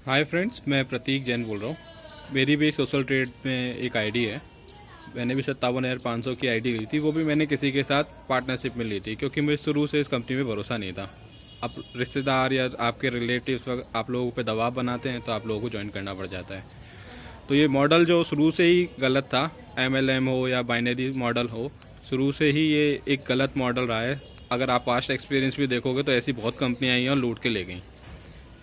Hi friends, मैं प्रतीक जैन बोल रहा हूँ। मेरी भी सोशल ट्रेड में एक आईडी है। मैंने भी 57,500 की आईडी ली थी, वो भी मैंने किसी के साथ पार्टनरशिप में ली थी, क्योंकि मुझे शुरू से इस कंपनी में भरोसा नहीं था। अब रिश्तेदार या आपके रिलेटिव्स आप लोगों पे दबाव बनाते हैं तो आप लोगों को ज्वाइन करना पड़ जाता है। तो ये मॉडल जो शुरू से ही गलत था, MLM हो या बाइनरी मॉडल हो, शुरू से ही ये एक गलत मॉडल रहा है। अगर आप पास्ट एक्सपीरियंस भी देखोगे तो ऐसी बहुत कंपनियाँ आई हैं और लूट के ले गई।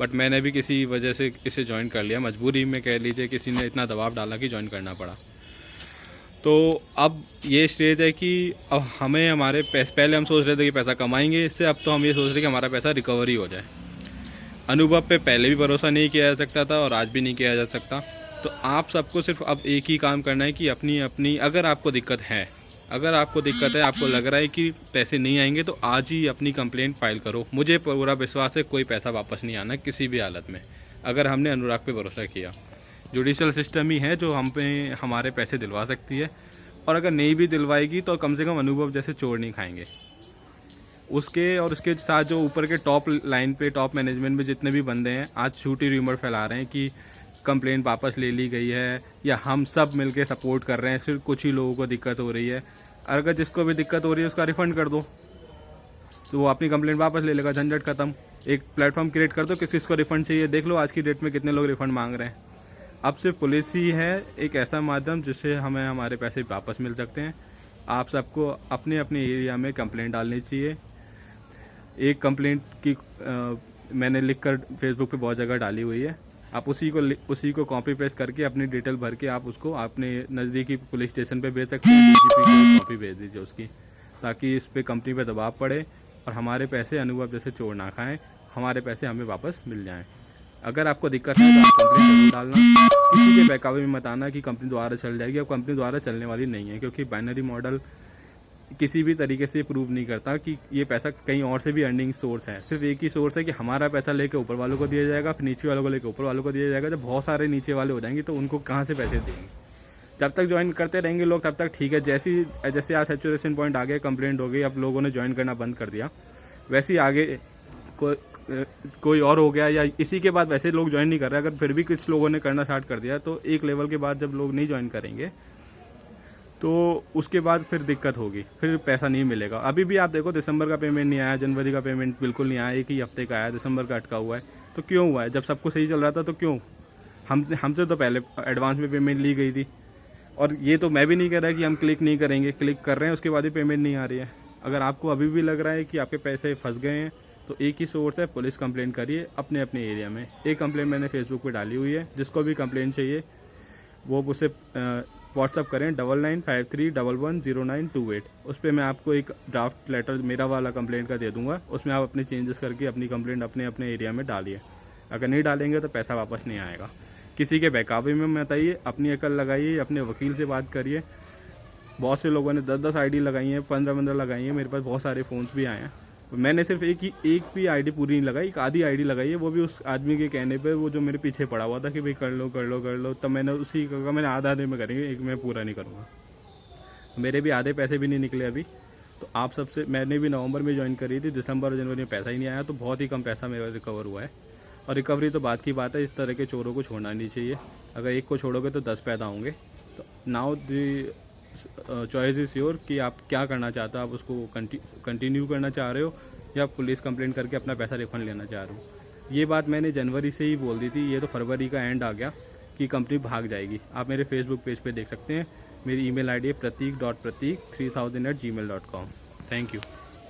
बट मैंने भी किसी वजह से इसे ज्वाइन कर लिया, मजबूरी में कह लीजिए, किसी ने इतना दबाव डाला कि ज्वाइन करना पड़ा। तो अब ये स्टेज है कि अब हमें हमारे पैसे, पहले हम सोच रहे थे कि पैसा कमाएंगे इससे, अब तो हम ये सोच रहे हैं कि हमारा पैसा रिकवरी हो जाए। अनुभव पे पहले भी भरोसा नहीं किया जा सकता था और आज भी नहीं किया जा सकता। तो आप सबको सिर्फ अब एक ही काम करना है कि अपनी अपनी, अगर आपको दिक्कत है, आपको लग रहा है कि पैसे नहीं आएंगे, तो आज ही अपनी कंप्लेंट फाइल करो। मुझे पूरा विश्वास है कोई पैसा वापस नहीं आना किसी भी हालत में, अगर हमने अनुराग पे भरोसा किया। जुडिशियल सिस्टम ही है जो हम पे हमारे पैसे दिलवा सकती है, और अगर नहीं भी दिलवाएगी तो कम से कम अनुभव जैसे चोर नहीं खाएंगे। उसके साथ जो ऊपर के टॉप लाइन पे, टॉप मैनेजमेंट में जितने भी बंदे हैं, आज झूठी र्यूमर फैला रहे हैं कि कंप्लेंट वापस ले ली गई है, या हम सब मिलके सपोर्ट कर रहे हैं, सिर्फ कुछ ही लोगों को दिक्कत हो रही है। अगर जिसको भी दिक्कत हो रही है उसका रिफंड कर दो, तो वो अपनी कंप्लेंट वापस ले लेगा, झंझट खत्म। एक प्लेटफॉर्म क्रिएट कर दो, किस किसको रिफंड चाहिए देख लो। आज की डेट में कितने लोग रिफंड मांग रहे हैं। अब सिर्फ पुलिस ही है एक ऐसा माध्यम जिससे हमें हमारे पैसे वापस मिल सकते हैं। आप सबको अपने अपने एरिया में कंप्लेंट डालनी चाहिए। एक कंप्लेंट की मैंने लिख कर फेसबुक पे बहुत जगह डाली हुई है। आप उसी को कॉपी पेस्ट करके अपनी डिटेल भर के आप उसको अपने नज़दीकी पुलिस स्टेशन पे भेज सकते हैं। DGP को कॉपी भेज दीजिए उसकी, ताकि इस पे कंपनी पे दबाव पड़े और हमारे पैसे अनुभव जैसे चोर ना खाएं, हमारे पैसे हमें वापस मिल जाएं। अगर आपको दिक्कत है तो आप कंप्लेंट जरूर डालना। किसी के बहकावे में मत आना कि कंपनी द्वारा चल जाएगी। अब कंपनी द्वारा चलने वाली नहीं है, क्योंकि बाइनरी मॉडल किसी भी तरीके से प्रूव नहीं करता कि ये पैसा कहीं और से भी अर्निंग सोर्स है। सिर्फ एक ही सोर्स है कि हमारा पैसा लेके ऊपर वालों को दिया जाएगा, फिर नीचे वालों को लेकर ऊपर वालों को दिया जाएगा। जब बहुत सारे नीचे वाले हो जाएंगे तो उनको कहाँ से पैसे देंगे। जब तक ज्वाइन करते रहेंगे लोग तब तक ठीक है। जैसे आज सैचुरेशन पॉइंट आ गया, कंप्लेंट हो गई, अब लोगों ने ज्वाइन करना बंद कर दिया, वैसे ही आगे कोई और हो गया, या इसी के बाद वैसे लोग ज्वाइन नहीं कर रहे। अगर फिर भी कुछ लोगों ने करना स्टार्ट कर दिया तो एक लेवल के बाद जब लोग नहीं ज्वाइन करेंगे तो उसके बाद फिर दिक्कत होगी, फिर पैसा नहीं मिलेगा। अभी भी आप देखो, दिसंबर का पेमेंट नहीं आया, जनवरी का पेमेंट बिल्कुल नहीं आया, एक ही हफ्ते का आया, दिसंबर का अटका हुआ है। तो क्यों हुआ है? जब सबको सही चल रहा था तो क्यों? हमसे तो पहले एडवांस में पेमेंट ली गई थी। और ये तो मैं भी नहीं कह रहा कि हम क्लिक नहीं करेंगे, क्लिक कर रहे हैं, उसके बाद ही पेमेंट नहीं आ रही है। अगर आपको अभी भी लग रहा है कि आपके पैसे फंस गए हैं तो एक ही सोर्स है, पुलिस कंप्लेंट करिए अपने अपने एरिया में। एक कंप्लेंट मैंने फेसबुक पे डाली हुई है, जिसको भी कंप्लेंट चाहिए वो उसे व्हाट्सअप करें 9953110928। उस पर मैं आपको एक ड्राफ्ट लेटर मेरा वाला कंप्लेंट का दे दूंगा, उसमें आप अपने चेंजेस करके अपनी कंप्लेंट अपने अपने एरिया में डालिए। अगर नहीं डालेंगे तो पैसा वापस नहीं आएगा। किसी के बहकावे में मत आइए, अपनी अकल लगाइए, अपने वकील से बात करिए। बहुत से लोगों ने 10-10 आईडी लगाई हैं, 15-15 लगाई हैं। मेरे पास बहुत सारे फ़ोन्स भी आए हैं। मैंने सिर्फ एक भी आईडी पूरी नहीं लगाई, एक आधी आईडी लगाई है, वो भी उस आदमी के कहने पे, वो जो मेरे पीछे पड़ा हुआ था कि भाई कर लो। तब मैंने उसी का मैंने आधे में करेंगे, एक मैं पूरा नहीं करूँगा। मेरे भी आधे पैसे भी नहीं निकले अभी। तो आप सबसे, मैंने भी नवंबर में ज्वाइन करी थी, दिसंबर और जनवरी में पैसा ही नहीं आया, तो बहुत ही कम पैसा मेरा रिकवर हुआ है। और रिकवरी तो बात की बात है, इस तरह के चोरों को छोड़ना नहीं चाहिए। अगर एक को छोड़ोगे तो 10 पैदा होंगे। तो now the choice is your कि आप क्या करना चाहते हो। आप उसको कंटिन्यू करना चाह रहे हो या पुलिस कंप्लेंट करके अपना पैसा रिफंड लेना चाह रहे हो। ये बात मैंने जनवरी से ही बोल दी थी, ये तो फरवरी का एंड आ गया कि कंपनी भाग जाएगी। आप मेरे फेसबुक पेज पे देख सकते हैं। मेरी ईमेल आईडी है pratik.pratik3000@gmail.com। Thank you.